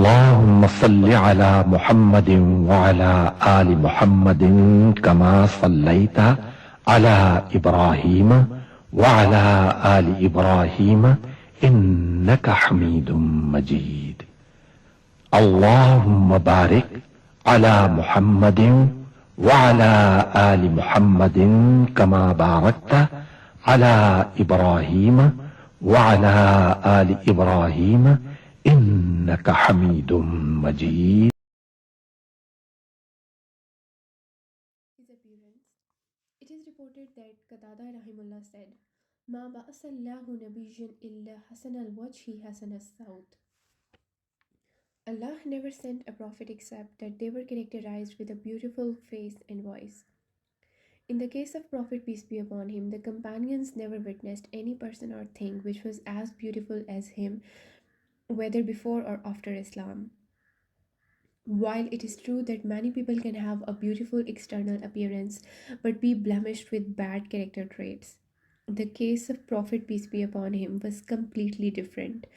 اللهم صل على محمد وعلى آل محمد كما صليت على إبراهيم وعلى آل إبراهيم إنك حميد مجيد. اللهم بارك على محمد وعلى آل محمد كما باركت على إبراهيم وعلى آل إبراهيم إنك حميد مجيد. His appearance. It is reported that Qatada Rahimullah said, Ma ba'asallahu nabiyyan illa hasan al-wajhi hasan al-sawt. Allah never sent a prophet except that they were characterized with a beautiful face and voice. In the case of Prophet peace be upon him, the companions never witnessed any person or thing which was as beautiful as him, whether before or after Islam. While it is true that many people can have a beautiful external appearance but be blemished with bad character traits, the case of Prophet peace be upon him was completely different.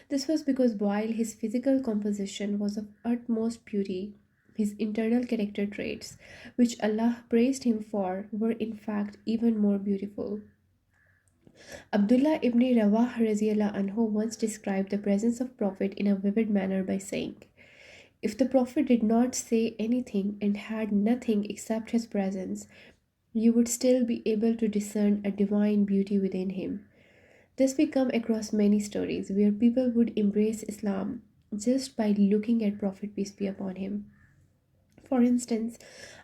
This was because while his physical composition was of utmost beauty, his internal character traits, which Allah praised him for, were in fact even more beautiful. Abdullah ibn Rawah Raziyallahu anhu once described the presence of Prophet in a vivid manner by saying, if the Prophet did not say anything and had nothing except his presence, you would still be able to discern a divine beauty within him. This we come across many stories where people would embrace Islam just by looking at Prophet peace be upon him. For instance,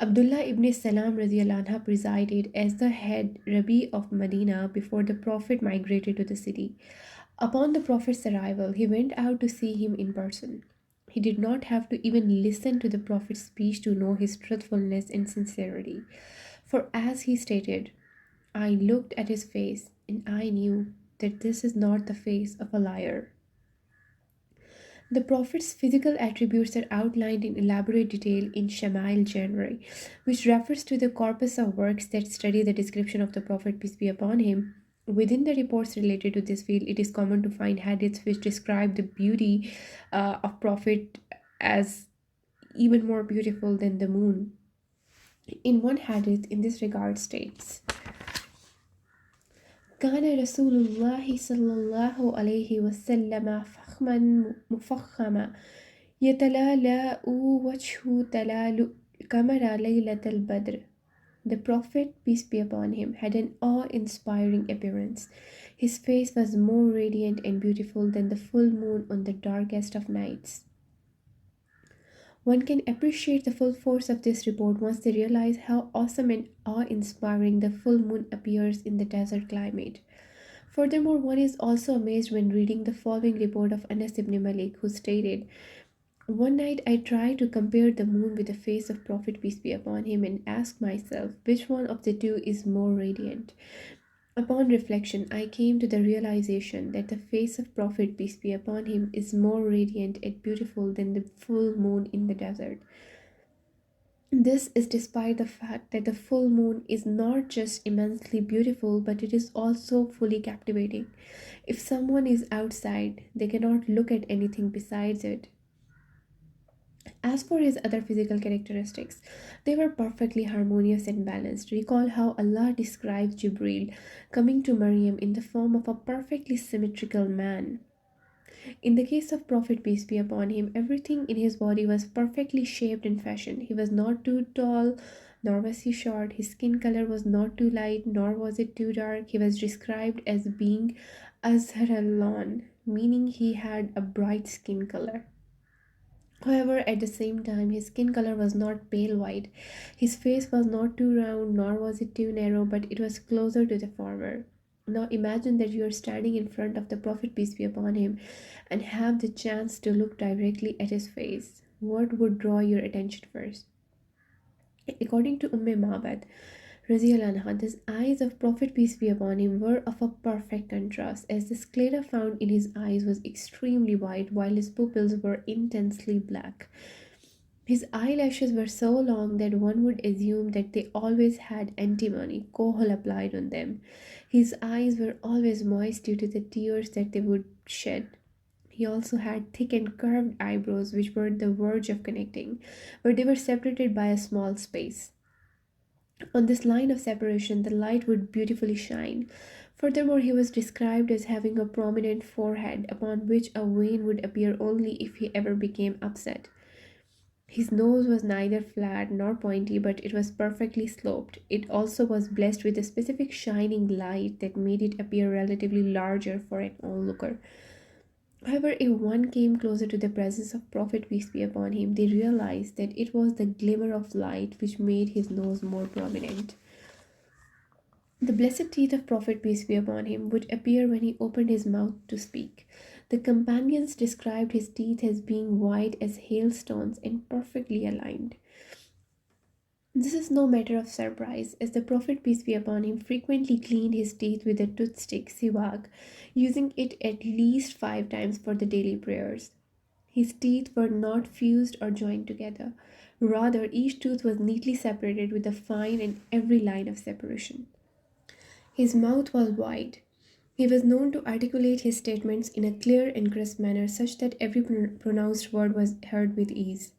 Abdullah ibn Salam radiallahu anha presided as the head Rabbi of Medina before the Prophet migrated to the city. Upon the Prophet's arrival, he went out to see him in person. He did not have to even listen to the Prophet's speech to know his truthfulness and sincerity. For as he stated, I looked at his face and I knew that this is not the face of a liar. The Prophet's physical attributes are outlined in elaborate detail in Shama'il genre, which refers to the corpus of works that study the description of the Prophet, peace be upon him. Within the reports related to this field, it is common to find hadiths which describe the beauty of Prophet as even more beautiful than the moon. In one hadith, in this regard, states, كان رسول الله صلى الله عليه وسلم فخما مفخما يتلالأ وجهه تلالؤ القمر ليلة البدر. The Prophet, peace be upon him, had an awe-inspiring appearance. His face was more radiant and beautiful than the full moon on the darkest of nights. One can appreciate the full force of this report once they realize how awesome and awe-inspiring the full moon appears in the desert climate. Furthermore, one is also amazed when reading the following report of Anas ibn Malik, who stated, one night I tried to compare the moon with the face of Prophet peace be upon him and asked myself which one of the two is more radiant. Upon reflection, I came to the realization that the face of Prophet peace be upon him is more radiant and beautiful than the full moon in the desert. This is despite the fact that the full moon is not just immensely beautiful, but it is also fully captivating. If someone is outside, they cannot look at anything besides it. As for his other physical characteristics, they were perfectly harmonious and balanced. Recall how Allah describes Jibril coming to Maryam in the form of a perfectly symmetrical man. In the case of Prophet peace be upon him, everything in his body was perfectly shaped and fashioned. He was not too tall, nor was he short. His skin color was not too light, nor was it too dark. He was described as being azhar al-lawn, meaning he had a bright skin color. However, at the same time, his skin color was not pale white. His face was not too round, nor was it too narrow, but it was closer to the former. Now imagine that you are standing in front of the Prophet, peace be upon him, and have the chance to look directly at his face. What would draw your attention first? According to Ma'bad, the eyes of Prophet peace be upon him were of a perfect contrast, as the sclera found in his eyes was extremely white, while his pupils were intensely black. His eyelashes were so long that one would assume that they always had antimony, kohol applied on them. His eyes were always moist due to the tears that they would shed. He also had thick and curved eyebrows, which were the verge of connecting, but they were separated by a small space. On this line of separation, the light would beautifully shine. Furthermore, he was described as having a prominent forehead upon which a vein would appear only if he ever became upset. His nose was neither flat nor pointy, but it was perfectly sloped. It also was blessed with a specific shining light that made it appear relatively larger for an onlooker. However, if one came closer to the presence of Prophet peace be upon him, they realized that it was the glimmer of light which made his nose more prominent. The blessed teeth of Prophet peace be upon him would appear when he opened his mouth to speak. The companions described his teeth as being white as hailstones and perfectly aligned. This is no matter of surprise, as the Prophet peace be upon him frequently cleaned his teeth with a toothstick siwak, using it at least 5 times for the daily prayers. His teeth were not fused or joined together. Rather, each tooth was neatly separated with a fine and every line of separation. His mouth was wide. He was known to articulate his statements in a clear and crisp manner such that every pronounced word was heard with ease.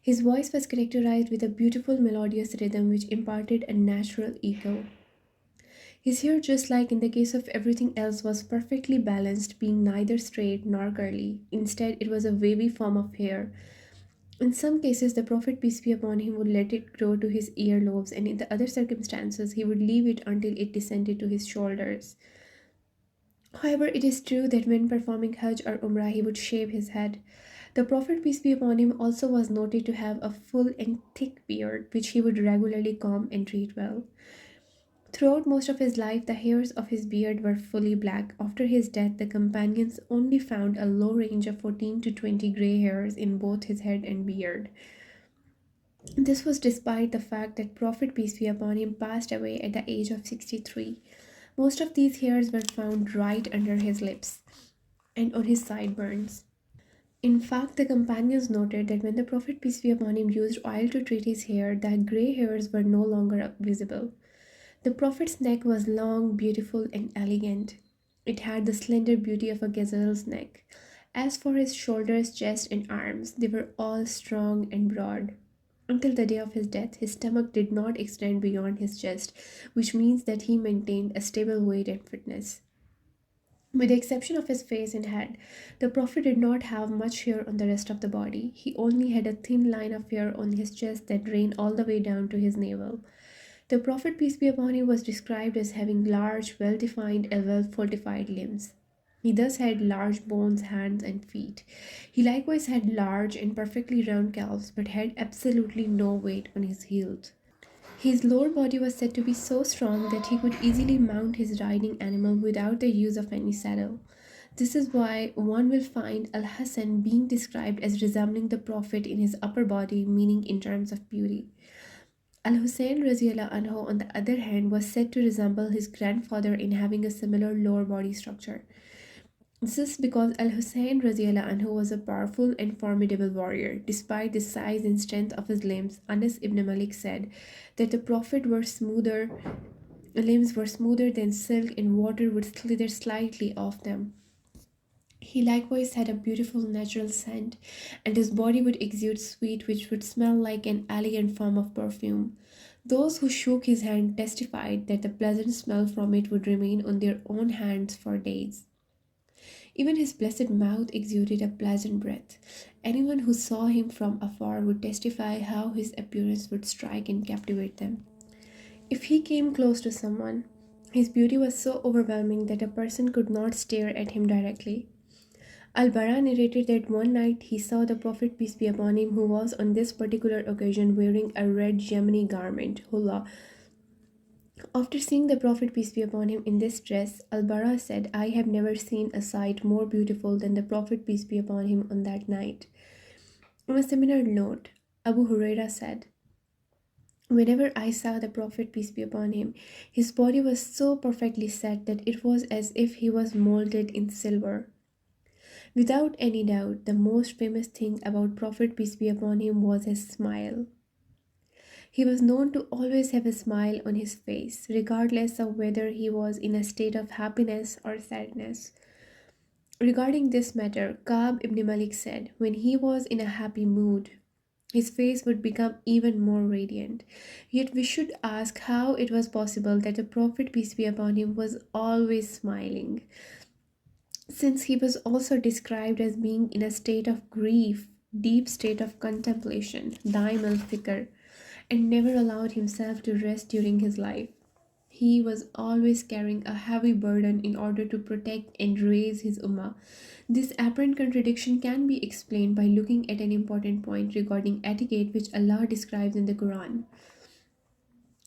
His voice was characterized with a beautiful melodious rhythm which imparted a natural echo. His hair, just like in the case of everything else, was perfectly balanced, being neither straight nor curly. Instead, it was a wavy form of hair. In some cases, the Prophet, peace be upon him, would let it grow to his earlobes, and in the other circumstances, he would leave it until it descended to his shoulders. However, it is true that when performing Hajj or Umrah, he would shave his head. The Prophet, peace be upon him, also was noted to have a full and thick beard, which he would regularly comb and treat well. Throughout most of his life, the hairs of his beard were fully black. After his death, the companions only found a low range of 14 to 20 gray hairs in both his head and beard. This was despite the fact that Prophet, peace be upon him, passed away at the age of 63. Most of these hairs were found right under his lips and on his sideburns. In fact, the companions noted that when the Prophet, peace be upon him, used oil to treat his hair, the gray hairs were no longer visible. The Prophet's neck was long, beautiful, and elegant. It had the slender beauty of a gazelle's neck. As for his shoulders, chest, and arms, they were all strong and broad. Until the day of his death, his stomach did not extend beyond his chest, which means that he maintained a stable weight and fitness. With the exception of his face and head, the Prophet did not have much hair on the rest of the body. He only had a thin line of hair on his chest that ran all the way down to his navel. The Prophet, peace be upon him, was described as having large, well defined, and well fortified limbs. He thus had large bones, hands, and feet. He likewise had large and perfectly round calves, but had absolutely no weight on his heels. His lower body was said to be so strong that he could easily mount his riding animal without the use of any saddle. This is why one will find Al Hassan being described as resembling the Prophet in his upper body, meaning in terms of beauty. Al Hussein radiallahu anhu, on the other hand, was said to resemble his grandfather in having a similar lower body structure. This is because Al Hussein radiallahu anhu was a powerful and formidable warrior. Despite the size and strength of his limbs, Anas ibn Malik said that the Prophet limbs were smoother than silk and water would slither slightly off them. He likewise had a beautiful natural scent, and his body would exude sweet, which would smell like an elegant form of perfume. Those who shook his hand testified that the pleasant smell from it would remain on their own hands for days. Even his blessed mouth exuded a pleasant breath. Anyone who saw him from afar would testify how his appearance would strike and captivate them. If he came close to someone, his beauty was so overwhelming that a person could not stare at him directly. Al-Bara narrated that one night he saw the Prophet, peace be upon him, who was on this particular occasion wearing a red Yemeni garment, hulla. After seeing the Prophet, peace be upon him, in this dress, Al-Bara said, I have never seen a sight more beautiful than the Prophet, peace be upon him, on that night. On a similar note, Abu Huraira said, whenever I saw the Prophet, peace be upon him, his body was so perfectly set that it was as if he was molded in silver. Without any doubt, the most famous thing about Prophet, peace be upon him, was his smile. He was known to always have a smile on his face, regardless of whether he was in a state of happiness or sadness. Regarding this matter, Ka'b ibn Malik said, when he was in a happy mood, his face would become even more radiant. Yet we should ask how it was possible that the Prophet, peace be upon him, was always smiling, since he was also described as being in a state of grief, deep state of contemplation, daim al-fikr, and never allowed himself to rest during his life. He was always carrying a heavy burden in order to protect and raise his ummah. This apparent contradiction can be explained by looking at an important point regarding etiquette which Allah describes in the Quran.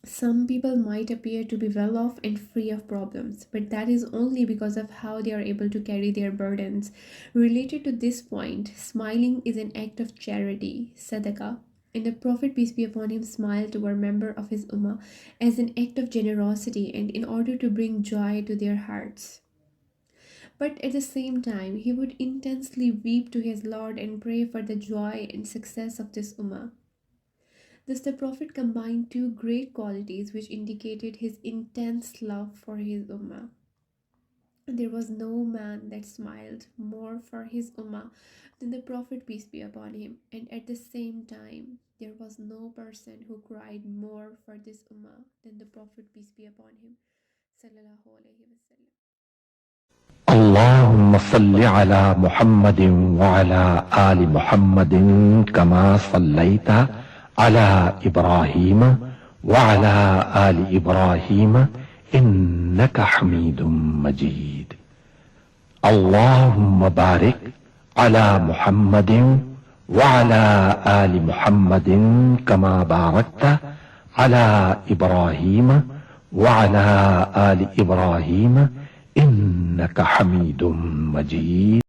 Some people might appear to be well off and free of problems, but that is only because of how they are able to carry their burdens. Related to this point, smiling is an act of charity, sadaqah, and the Prophet, peace be upon him, smiled to a member of his ummah as an act of generosity and in order to bring joy to their hearts. But at the same time, he would intensely weep to his Lord and pray for the joy and success of this ummah. Thus, the Prophet combined two great qualities which indicated his intense love for his ummah. There was no man that smiled more for his ummah than the Prophet, peace be upon him, and at the same time, there was no person who cried more for this ummah than the Prophet, peace be upon him, sallallahu alaihi wasallam. اللهم صل على محمد وعلى آل محمد كما صليت على إبراهيم وعلى آل إبراهيم إنك حميد مجيد. اللهم بارك على محمد وعلى آل محمد كما باركت على إبراهيم وعلى آل إبراهيم إنك حميد مجيد.